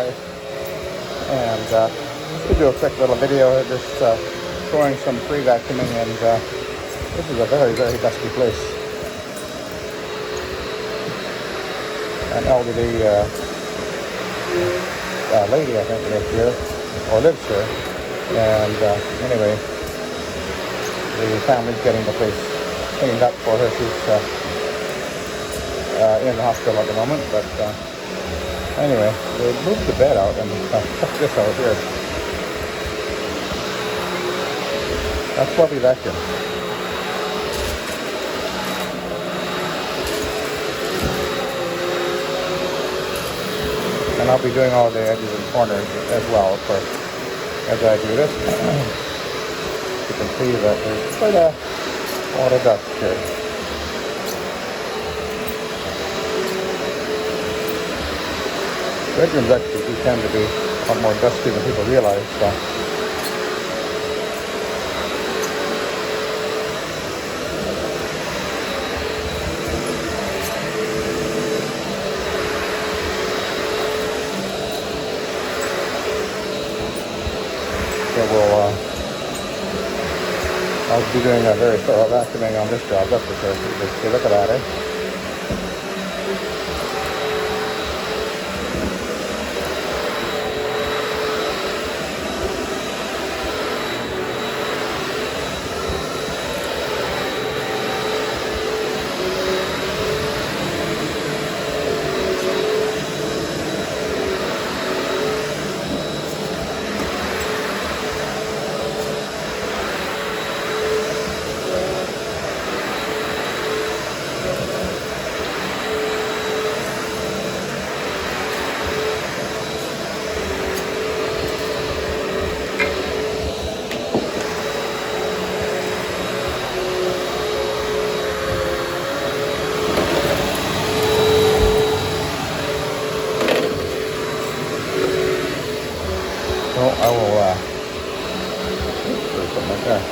Oxy-Dry, and to do a quick little video just showing some pre-vacuuming, and this is a very, very dusty place. An elderly lady, I think, lives here, and anyway, the family's getting the place cleaned up for her. She's in the hospital at the moment, but anyway, they moved the bed out and took this out here. That's why we vacuum. And I'll be doing all the edges and corners as well, of course, as I do this. You can see that there's quite a lot of dust here. Bedrooms actually do tend to be a lot more dusty than people realize, so. I'll be doing a very thorough vacuuming on this job, that's for sure. Just take a look at that, eh? So I will, there's something right there.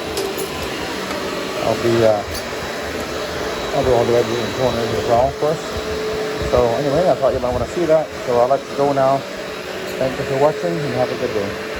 I'll do all the edges and corners as well, of course. So anyway, I thought you might want to see that. So I'll let you go now. Thank you for watching and have a good day.